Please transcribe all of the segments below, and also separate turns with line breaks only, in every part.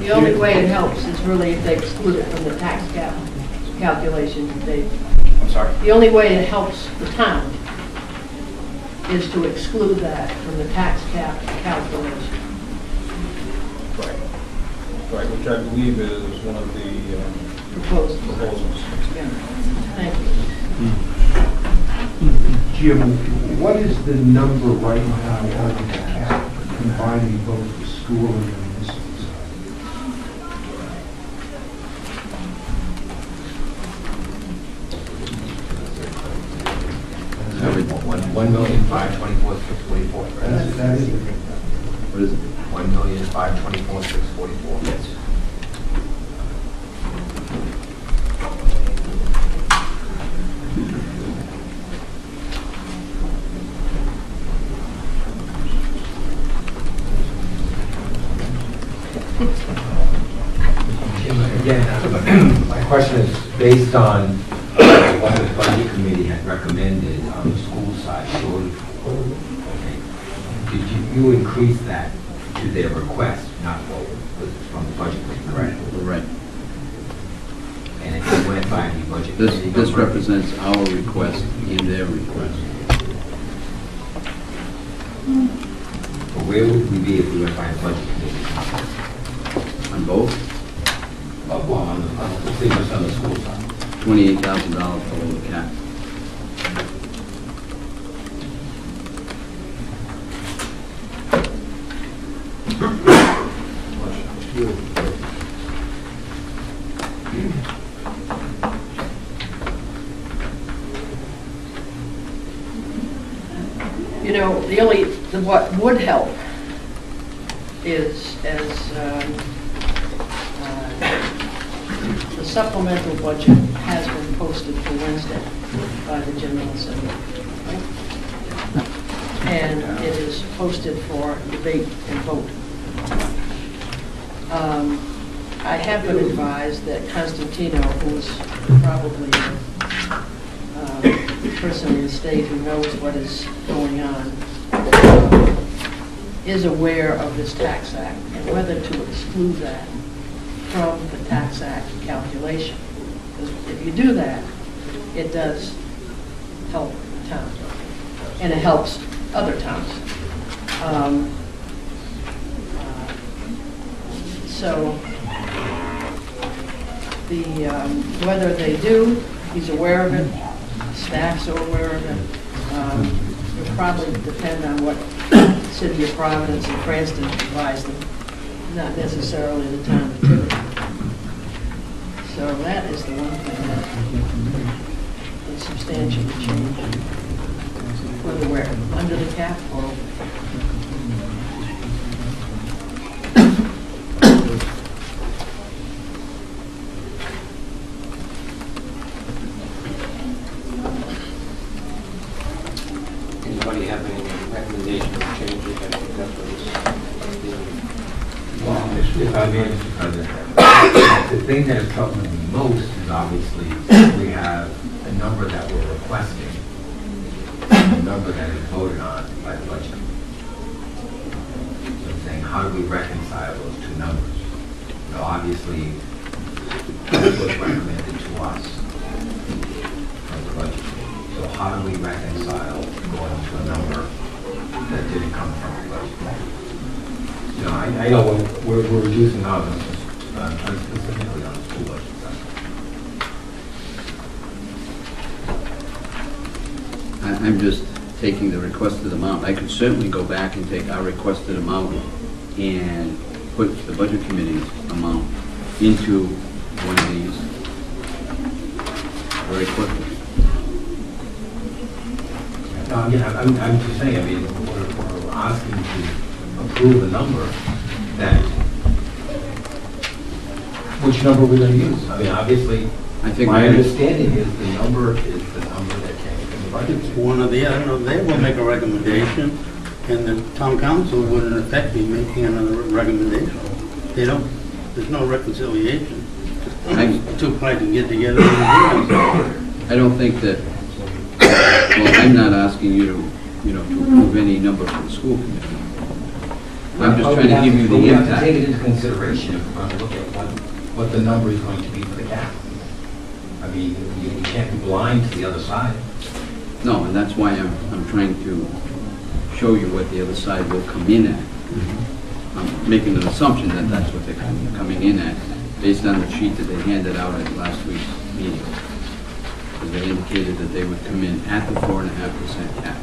The only way it helps is really if they exclude it from the tax cap calculation.
I'm sorry?
The only way it helps the town is to exclude that from the tax cap calculation.
Right. Right, which I believe is one of the proposals.
Yeah. Thank you.
Jim, what is the number right now on the cap combining both the school and the municipal side?
$1,524,644.
That is it.
What is it? $1,524,644. Yes. Again, my question is based on what the budget committee had recommended on the school side. Okay. Did you increase that to their request, not what was from the budget committee, correct?
Right.
And if you went by the budget committee,
This represents our request in their request.
but where would we be if we went by the budget committee?
On both,
Well, on the school side.
$28,000 below the cap.
You know, what would help is as the supplemental budget has been posted for Wednesday by the General Assembly. Right? And it is posted for debate and vote. I have been advised that Constantino, who is probably the person in the state who knows what is going on, is aware of this tax act and whether to exclude that from the tax act calculation. Because if you do that, it does help the town, and it helps other towns. So whether they do, he's aware of it, staff's are aware of it. It will probably depend on what City of Providence and Cranston advise them, not necessarily the town of Tiverton. So that is the one thing that is substantially changed, whether we're under the cap or over the cap.
Anybody have any recommendations or changes? I think that's what
The thing that is troubling me most is obviously we have a number that we're requesting and a number that is voted on by the budget. So I'm saying, how do we reconcile those two numbers? So obviously, that's what's recommended to us from the budget. So how do we reconcile going to a number that didn't come from the budget? You know, I know we're reducing our numbers, specifically on the school budget side.
I'm just taking the requested amount. I could certainly go back and take our requested amount and put the budget committee's amount into one of these very quickly.
No, again, I'm just saying, I mean, we're asking to approve a number that, which number we're going to use. I mean, obviously,
I think
my understanding is the number is the number that came from the budget.
One or the other. They will make a recommendation, and the town council would in effect be making another recommendation. They don't, there's no reconciliation. Two parties can get together and
I don't think that, well, I'm not asking you to, to approve any number for the school committee. I'm just trying to give you
But
the
we have to
impact.
take it into consideration if we're going to look at what the number is going to be for the cap. I mean, you can't be blind to the other side.
No, and that's why I'm trying to show you what the other side will come in at. I'm making an assumption that that's what they're coming in at, based on the sheet that they handed out at last week's meeting. Because they indicated that they would come in at the 4.5% cap.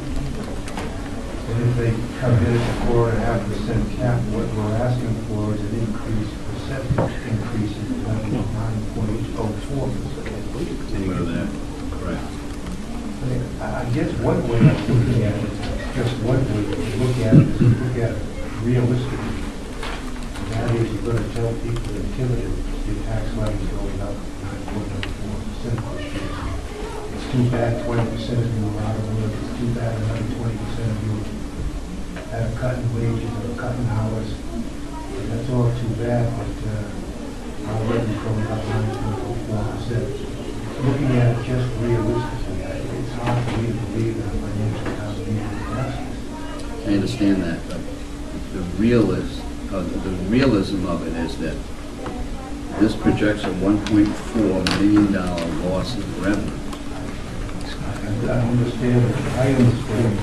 And if they come in at the 4.5% cap, what we're asking for is an increase, percentage increase in 9.04%.
Anywhere there, correct.
I mean, I guess one way of looking at it, just one way to look at it is to look at it realistically. And that is, you're going to tell people in Tiverton, your tax levy is going up 9.04% this year. It's too bad 20% of you are out of work. It's too bad another 20% of you have cutting wages or cutting hours. And that's all too bad, but our revenue's going up 9.04%. Looking at it just realistically, it's hard for me to believe that a financial house needs.
I understand that, but the realism of it is that this projects a $1.4 million loss in revenue.
I understand. I understand.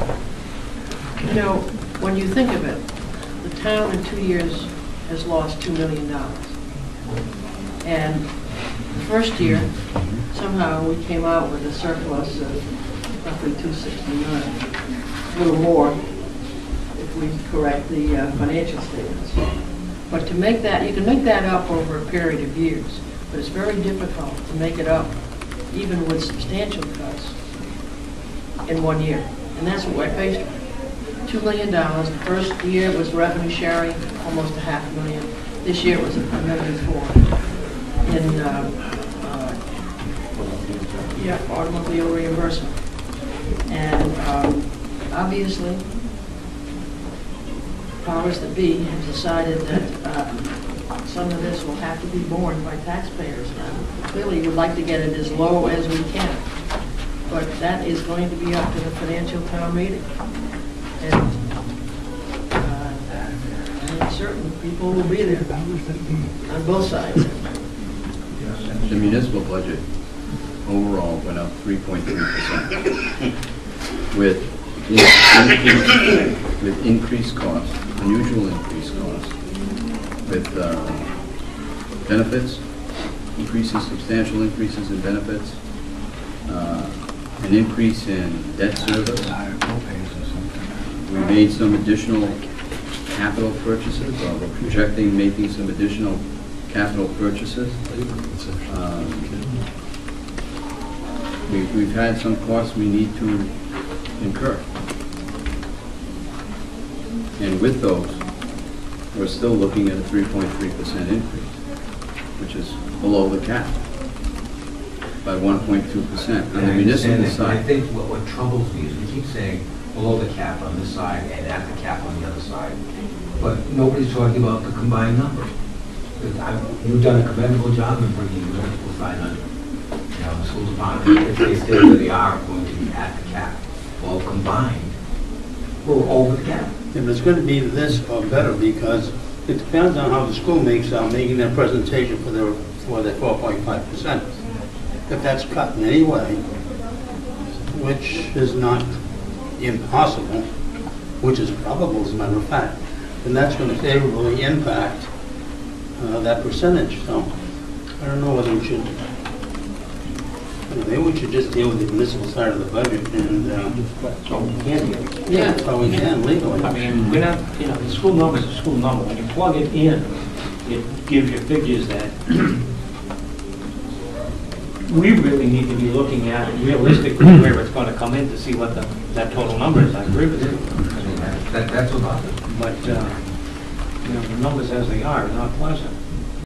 You know, when you think of it, the town in 2 years has lost $2 million. And the first year, somehow we came out with a surplus of roughly 269, a little more if we correct the financial statements. But to make that, you can make that up over a period of years, but it's very difficult to make it up even with substantial cuts in 1 year. And that's what we're faced with. $2 million. The first year was revenue sharing, almost $500,000. This year it was $1.4 million in automobile reimbursement. And obviously, powers that be have decided that some of this will have to be borne by taxpayers. Now, clearly, we'd like to get it as low as we can, but that is going to be up to the financial town meeting. And I'm certain people will be there on both sides.
The municipal budget overall went up 3.3% with increased costs, unusual increased costs, with benefits, substantial increases in benefits, an increase in debt service. We made some additional capital purchases, or we're projecting making some additional capital purchases. We've had some costs we need to incur. And with those, we're still looking at a 3.3% increase, which is below the cap by 1.2%. On the municipal
I
side,
think what troubles me is we keep saying below the cap on this side and at the cap on the other side, but nobody's talking about the combined number. You've done a commendable job in bringing the municipal side under. You know, the school department, if they stay where they are, going to be at the cap. Well, combined, we're over the cap.
If it's going to be this or better, because it depends on how the school makes out making their presentation for their 4.5%. If that's cut in any way, which is not impossible, which is probable as a matter of fact, then that's going to favorably impact that percentage. So I don't know whether we should, maybe we should just deal with the municipal side of the budget and
Yeah.
that's how we can legally.
I mean, we're not, you know, the school number is a school number. When you plug it in, it gives you figures that we really need to be looking at realistically where it's going to come in to see what that total number is. I agree with you.
I mean, that's about it.
But, you know, the numbers as they are not pleasant.